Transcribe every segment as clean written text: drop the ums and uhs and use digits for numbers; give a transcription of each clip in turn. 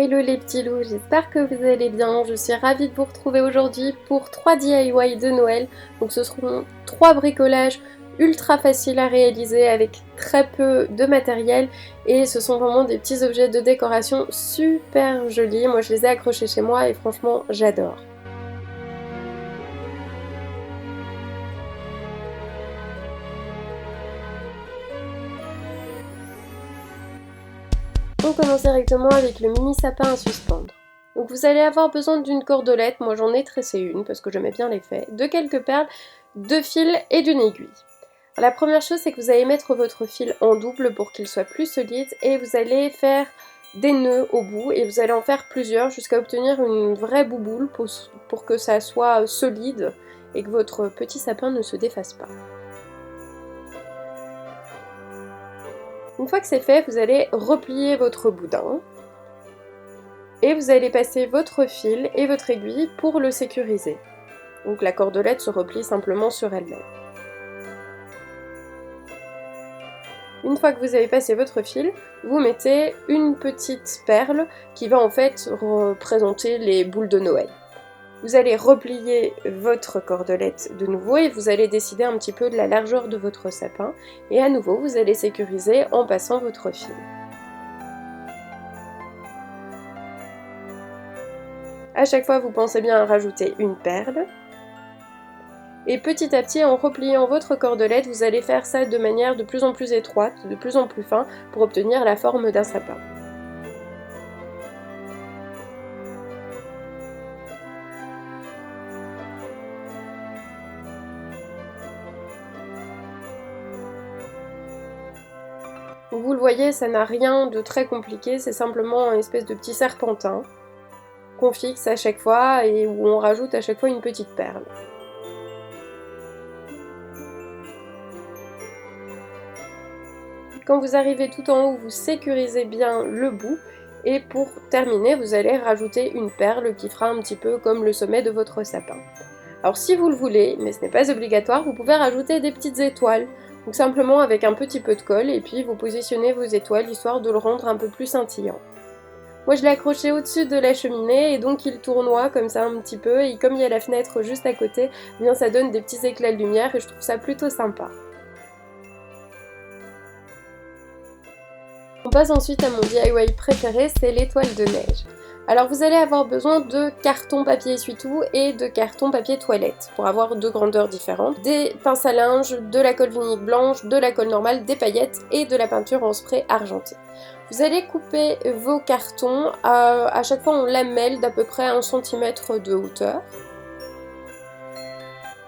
Hello les petits loups, j'espère que vous allez bien. Je suis ravie de vous retrouver aujourd'hui pour 3 DIY de Noël. Donc ce seront 3 bricolages ultra faciles à réaliser avec très peu de matériel. Et ce sont vraiment des petits objets de décoration super jolis. Moi je les ai accrochés chez moi et franchement j'adore. On commence directement avec le mini sapin à suspendre. Donc vous allez avoir besoin d'une cordelette, moi j'en ai tressé une parce que j'aimais bien l'effet, de quelques perles, 2 fils et d'une aiguille. Alors, la première chose c'est que vous allez mettre votre fil en double pour qu'il soit plus solide et vous allez faire des nœuds au bout et vous allez en faire plusieurs jusqu'à obtenir une vraie bouboule pour que ça soit solide et que votre petit sapin ne se défasse pas. Une fois que c'est fait, vous allez replier votre boudin et vous allez passer votre fil et votre aiguille pour le sécuriser. Donc la cordelette se replie simplement sur elle-même. Une fois que vous avez passé votre fil, vous mettez une petite perle qui va en fait représenter les boules de Noël. Vous allez replier votre cordelette de nouveau et vous allez décider un petit peu de la largeur de votre sapin. Et à nouveau, vous allez sécuriser en passant votre fil. À chaque fois, vous pensez bien à rajouter une perle. Et petit à petit, en repliant votre cordelette, vous allez faire ça de manière de plus en plus étroite, de plus en plus fin, pour obtenir la forme d'un sapin. Vous le voyez, ça n'a rien de très compliqué, c'est simplement une espèce de petit serpentin qu'on fixe à chaque fois et où on rajoute à chaque fois une petite perle. Quand vous arrivez tout en haut, vous sécurisez bien le bout et pour terminer, vous allez rajouter une perle qui fera un petit peu comme le sommet de votre sapin. Alors si vous le voulez, mais ce n'est pas obligatoire, vous pouvez rajouter des petites étoiles. Donc simplement avec un petit peu de colle et puis vous positionnez vos étoiles histoire de le rendre un peu plus scintillant. Moi je l'ai accroché au-dessus de la cheminée et donc il tournoie comme ça un petit peu et comme il y a la fenêtre juste à côté, eh bien ça donne des petits éclats de lumière et je trouve ça plutôt sympa. On passe ensuite à mon DIY préféré, c'est l'étoile de neige. Alors vous allez avoir besoin de carton papier essuie-tout et de carton papier toilette pour avoir 2 grandeurs différentes, des pinces à linge, de la colle vinyle blanche, de la colle normale, des paillettes et de la peinture en spray argenté. Vous allez couper vos cartons à chaque fois en lamelles d'à peu près 1 cm de hauteur.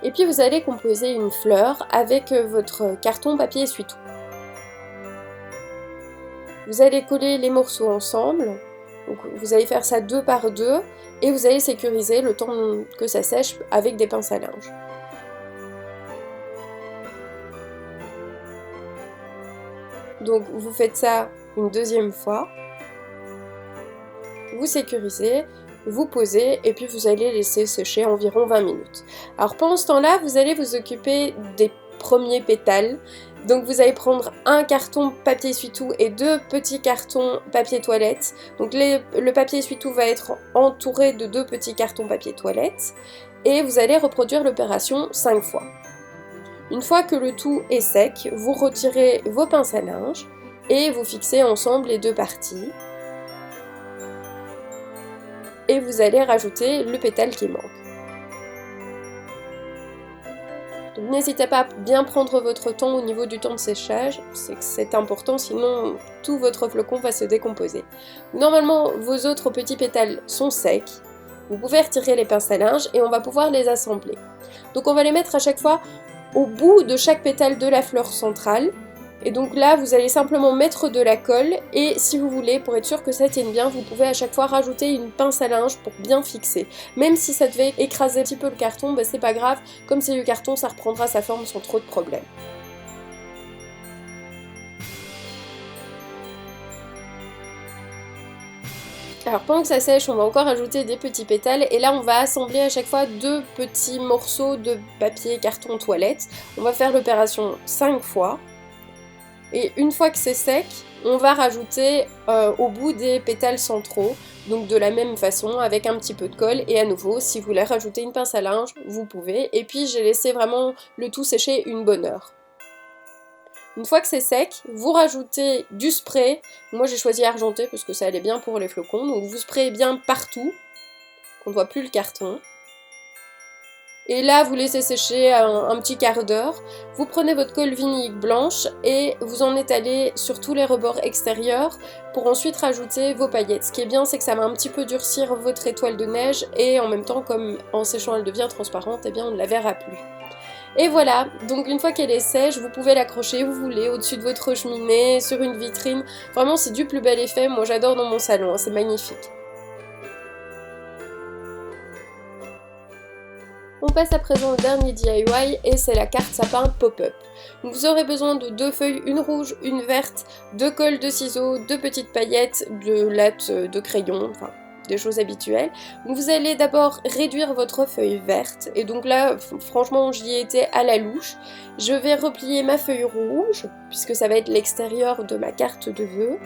Et puis vous allez composer une fleur avec votre carton papier essuie-tout. Vous allez coller les morceaux ensemble. Donc vous allez faire ça 2 par 2 et vous allez sécuriser le temps que ça sèche avec des pinces à linge. Donc vous faites ça une deuxième fois, vous sécurisez, vous posez et puis vous allez laisser sécher environ 20 minutes. Alors pendant ce temps-là, vous allez vous occuper des premiers pétales. Donc vous allez prendre un carton papier essuie-tout et 2 petits cartons papier toilette. Donc le papier essuie-tout va être entouré de 2 petits cartons papier toilette et vous allez reproduire l'opération 5 fois. Une fois que le tout est sec, vous retirez vos pinces à linge et vous fixez ensemble les 2 parties. Et vous allez rajouter le pétale qui manque. N'hésitez pas à bien prendre votre temps au niveau du temps de séchage, c'est important sinon tout votre flocon va se décomposer. Normalement vos autres petits pétales sont secs, vous pouvez retirer les pinces à linge et on va pouvoir les assembler. Donc on va les mettre à chaque fois au bout de chaque pétale de la fleur centrale. Et donc là vous allez simplement mettre de la colle et si vous voulez, pour être sûr que ça tienne bien, vous pouvez à chaque fois rajouter une pince à linge pour bien fixer. Même si ça devait écraser un petit peu le carton, c'est pas grave, comme c'est du carton ça reprendra sa forme sans trop de problème. Alors pendant que ça sèche, on va encore ajouter des petits pétales et là on va assembler à chaque fois 2 petits morceaux de papier carton toilette. On va faire l'opération 5 fois. Et une fois que c'est sec, on va rajouter au bout des pétales centraux, donc de la même façon avec un petit peu de colle, et à nouveau si vous voulez rajouter une pince à linge vous pouvez, et puis j'ai laissé vraiment le tout sécher une bonne heure. Une fois que c'est sec, vous rajoutez du spray, moi j'ai choisi argenté parce que ça allait bien pour les flocons, donc vous sprayez bien partout, qu'on ne voit plus le carton. Et là, vous laissez sécher un petit quart d'heure. Vous prenez votre colle vinylique blanche et vous en étalez sur tous les rebords extérieurs pour ensuite rajouter vos paillettes. Ce qui est bien, c'est que ça va un petit peu durcir votre étoile de neige et en même temps, comme en séchant elle devient transparente, eh bien on ne la verra plus. Et voilà, donc une fois qu'elle est sèche, vous pouvez l'accrocher où vous voulez, au-dessus de votre cheminée, sur une vitrine. Vraiment, c'est du plus bel effet. Moi, j'adore dans mon salon, hein, c'est magnifique. On passe à présent au dernier DIY et c'est la carte sapin pop-up. Vous aurez besoin de 2 feuilles, une rouge, une verte, 2 colles de ciseaux, 2 petites paillettes, de latte, de crayon, enfin des choses habituelles. Donc vous allez d'abord réduire votre feuille verte et donc là franchement j'y ai été à la louche. Je vais replier ma feuille rouge puisque ça va être l'extérieur de ma carte de vœux.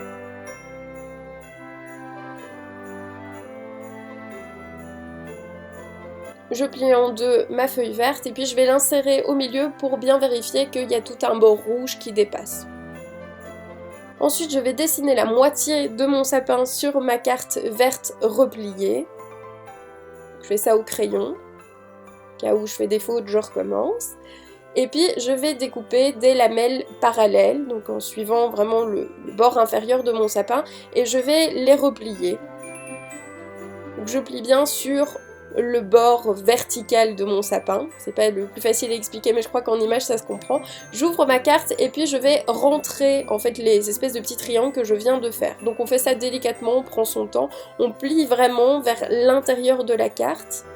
Je plie en deux ma feuille verte et puis je vais l'insérer au milieu pour bien vérifier qu'il y a tout un bord rouge qui dépasse. Ensuite, je vais dessiner la moitié de mon sapin sur ma carte verte repliée. Je fais ça au crayon. Au cas où je fais des fautes, je recommence. Et puis, je vais découper des lamelles parallèles, donc en suivant vraiment le bord inférieur de mon sapin, et je vais les replier. Donc, je plie bien sur le bord vertical de mon sapin. C'est pas le plus facile à expliquer, mais je crois qu'en image ça se comprend. J'ouvre ma carte et puis je vais rentrer en fait les espèces de petits triangles que je viens de faire. Donc on fait ça délicatement, on prend son temps, on plie vraiment vers l'intérieur de la carte.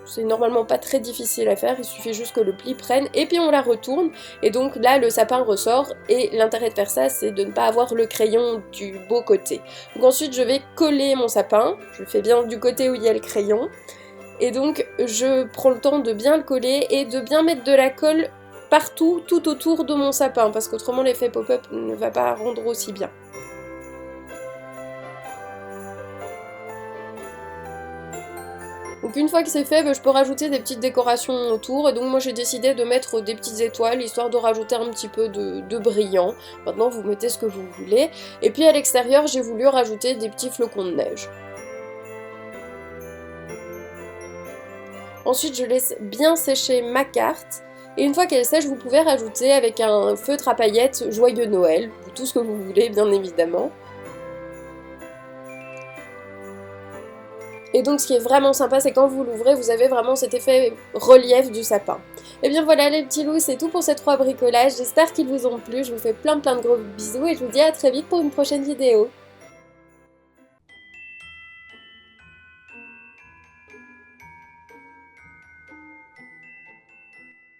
C'est normalement pas très difficile à faire, il suffit juste que le pli prenne et puis on la retourne et donc là le sapin ressort et l'intérêt de faire ça c'est de ne pas avoir le crayon du beau côté. Donc ensuite je vais coller mon sapin, je le fais bien du côté où il y a le crayon et donc je prends le temps de bien le coller et de bien mettre de la colle partout tout autour de mon sapin parce qu'autrement l'effet pop-up ne va pas rendre aussi bien. Donc une fois que c'est fait, je peux rajouter des petites décorations autour et donc moi j'ai décidé de mettre des petites étoiles histoire de rajouter un petit peu de brillant. Maintenant vous mettez ce que vous voulez. Et puis à l'extérieur j'ai voulu rajouter des petits flocons de neige. Ensuite je laisse bien sécher ma carte. Et une fois qu'elle sèche, vous pouvez rajouter avec un feutre à paillettes Joyeux Noël, tout ce que vous voulez bien évidemment. Et donc ce qui est vraiment sympa, c'est quand vous l'ouvrez, vous avez vraiment cet effet relief du sapin. Et bien voilà les petits loups, c'est tout pour ces 3 bricolages. J'espère qu'ils vous ont plu, je vous fais plein de gros bisous et je vous dis à très vite pour une prochaine vidéo.